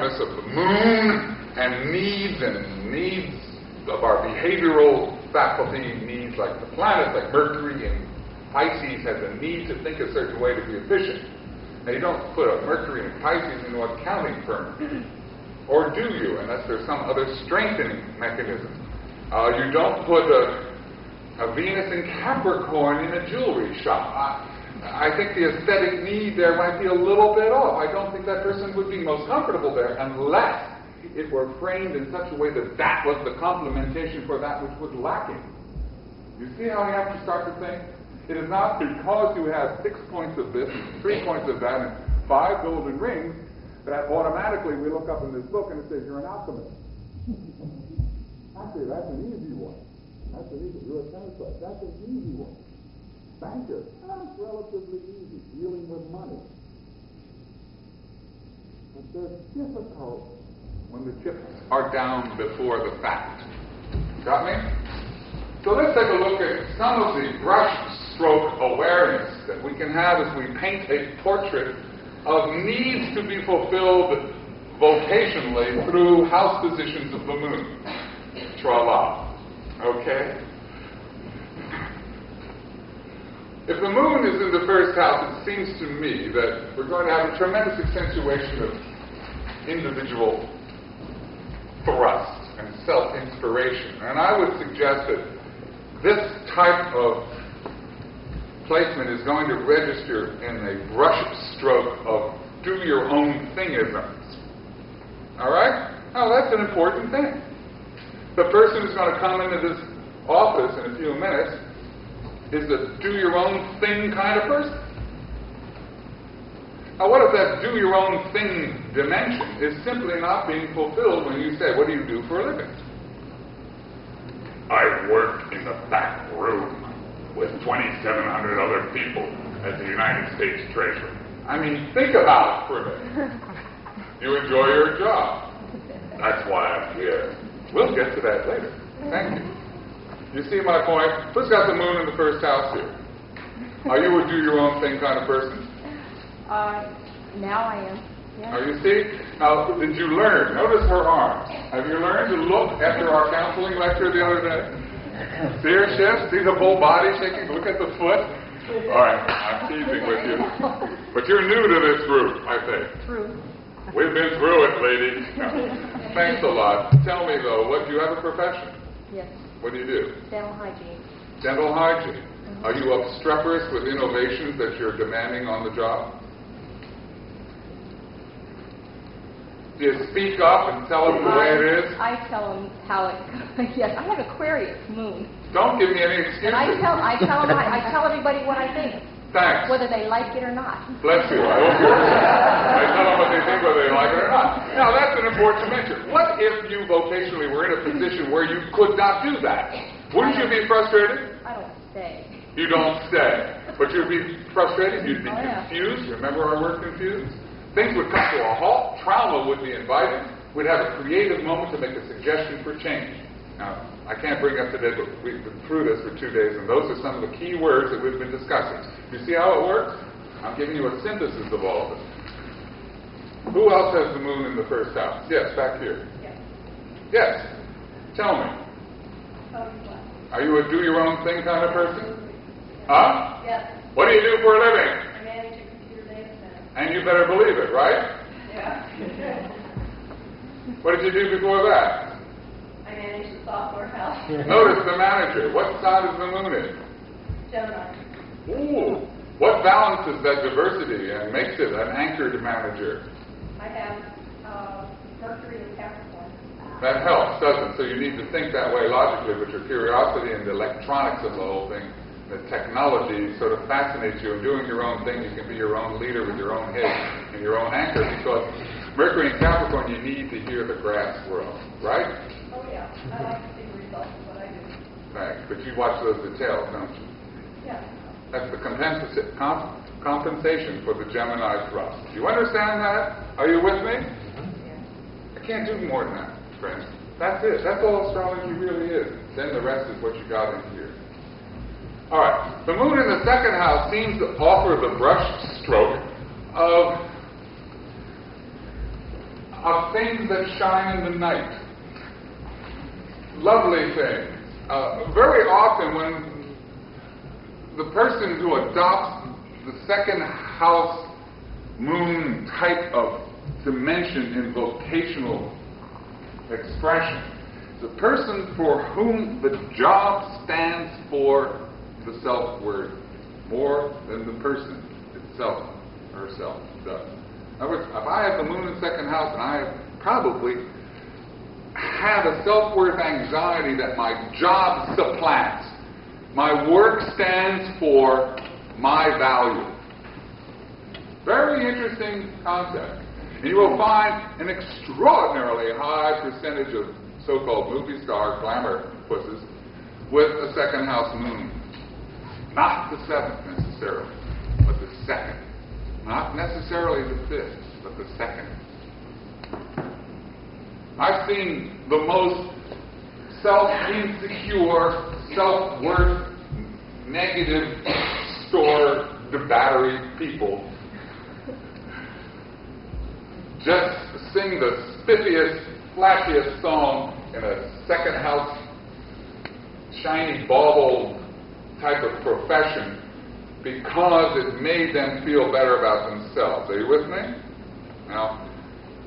premise of the moon and needs of our behavioral faculty, needs like the planets, like Mercury and Pisces has a need to think a certain way to be efficient. Now you don't put a Mercury and Pisces into an accounting firm. Or do you, unless there's some other strengthening mechanism. You don't put a Venus in Capricorn in a jewelry shop. I think the aesthetic need there might be a little bit off. I don't think that person would be most comfortable there unless it were framed in such a way that that was the complementation for that which was lacking. You see how you have to start to think? It is not because you have 6 points of this, 3 points of that, and 5 golden rings, that automatically we look up in this book and it says you're an alchemist. Actually, that's an easy one. You're a tennis player. That's an easy one. Banker, that's relatively easy, dealing with money. But they're difficult when the chips are down before the fact. Got me? So let's take a look at some of the brush stroke awareness that we can have as we paint a portrait of needs to be fulfilled vocationally through house positions of the moon. Tra-la. Okay? If the moon is in the first house, it seems to me that we're going to have a tremendous accentuation of individual thrust and self-inspiration. And I would suggest that this type of placement is going to register in a brush stroke of do-your-own-thingisms. All right? Now, that's an important thing. The person who's going to come into this office in a few minutes is a do-your-own-thing kind of person. Now, what if that do-your-own-thing dimension is simply not being fulfilled when you say, what do you do for a living? I work in the back room with 2,700 other people at the United States Treasury. I mean, think about it for a minute. You enjoy your job. That's why I'm here. We'll get to that later. Thank you. You see my point? Who's got the moon in the first house here? Are you a do-your-own-thing kind of person? Now I am. Yeah. You see? Now, did you learn? Notice her arms. Have you learned to look after our counseling lecture the other day? See her shift? See the whole body shaking? Look at the foot? All right, I'm teasing with you. But you're new to this group, I think. True. We've been through it, ladies. Thanks a lot. Tell me, though, do you have a profession? Yes. What do you do? Dental hygiene. Dental hygiene. Are you obstreperous with innovations that you're demanding on the job? Do you speak up and tell them the way it is? I tell them how it. Yes, I have Aquarius moon. Don't give me any excuses. And I tell everybody what I think. Thanks. Whether they like it or not. Bless you. I hope you're I tell them what they think, whether they like it or not. Now, that's an important dimension. What if you vocationally were in a position where you could not do that? Wouldn't you be frustrated? I don't stay. You don't stay. But you'd be frustrated. You'd be confused. Remember our word confused? Things would come to a halt. Trauma would be invited. We'd have a creative moment to make a suggestion for change. Now, I can't bring up today, but we've been through this for 2 days, and those are some of the key words that we've been discussing. You see how it works? I'm giving you a synthesis of all of it. Who else has the moon in the first house? Yes, back here. Yes. Yes. Tell me. Are you a do-your-own-thing kind of person? Huh? Yes. What do you do for a living? I manage a computer data center. And you better believe it, right? Yeah. What did you do before that? I manage the software house. Notice the manager. What side is the moon in? Gemini. Ooh. What balances that diversity and makes it an anchored manager? I have Mercury and Capricorn. That helps, doesn't it? So you need to think that way logically, but your curiosity and the electronics of the whole thing, the technology sort of fascinates you. And doing your own thing, you can be your own leader with your own head and your own anchor, because Mercury and Capricorn, you need to hear the grass grow, right? Oh yeah, I like to see the results of what I do. Right, but you watch those details, don't you? Yeah. That's the compensation for the Gemini thrust. Do you understand that? Are you with me? Yeah. I can't do more than that, friends. That's it. That's all astrology really is. Then the rest is what you got in here. All right. The moon in the second house seems to offer the brush stroke of of things that shine in the night. Lovely things. Very often when the person who adopts the second house moon type of dimension in vocational expression, the person for whom the job stands for the self-worth more than the person itself, herself, does. In other words, if I have the moon in second house, and I have probably have a self-worth anxiety that my job supplants, my work stands for my value. Very interesting concept. And you will find an extraordinarily high percentage of so-called movie star glamour pusses with a second house moon. Not the seventh necessarily, but the second. Not necessarily the fifth, but the second. I've seen the most self-insecure, self-worth, negative store battery people just sing the spiffiest, flashiest song in a second house, shiny bauble type of profession because it made them feel better about themselves. Are you with me? Now,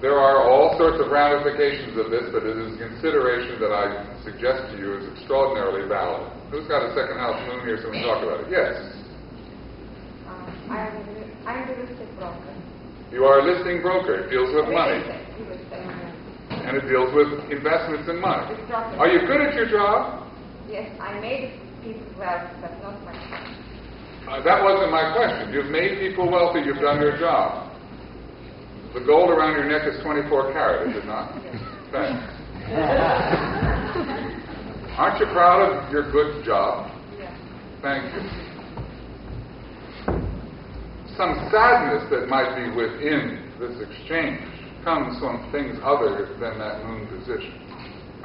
there are all sorts of ramifications of this, but it is a consideration that I suggest to you is extraordinarily valid. Who's got a second house moon here so we can talk about it? Yes? I'm the listing broker. You are a listing broker. It deals with money. Real estate. And it deals with investments in money. Are you good at your job? Yes, I made people wealthy, but not myself. That wasn't my question. You've made people wealthy. You've done your job. The gold around your neck is 24 karat, is it not? Yes. Thanks. Aren't you proud of your good job? Yes. Thank you. Some sadness that might be within this exchange comes from things other than that moon position.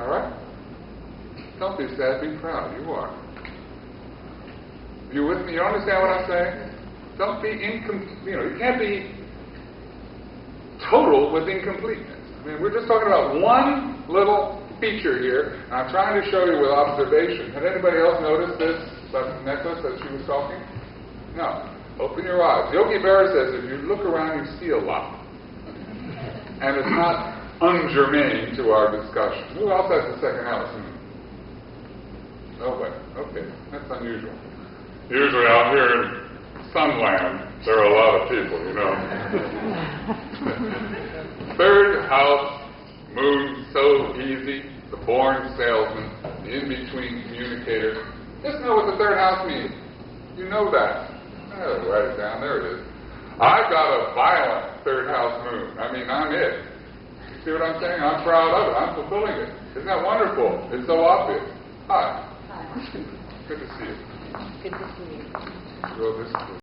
All right? Don't be sad, be proud. You are. You with me? You understand what I'm saying? Don't be incomplete. You can't be total with incompleteness. I mean, we're just talking about one little feature here. And I'm trying to show you with observation. Had anybody else noticed this necklace that she was talking? No. Open your eyes. Yogi Berra says if you look around, you see a lot. And it's not ungermane to our discussion. Who else has the second house? Nobody. Okay. That's unusual. Usually out here in Sunland, there are a lot of people, you know. Third house, moon, so easy. The born salesman, the in-between communicator. Just know what the third house means. You know that. Oh, write it down. There it is. I've got a violent third house moon. I mean, I'm it. You see what I'm saying? I'm proud of it. I'm fulfilling it. Isn't that wonderful? It's so obvious. Hi. Hi. Good to see you. Good to see you. Well, this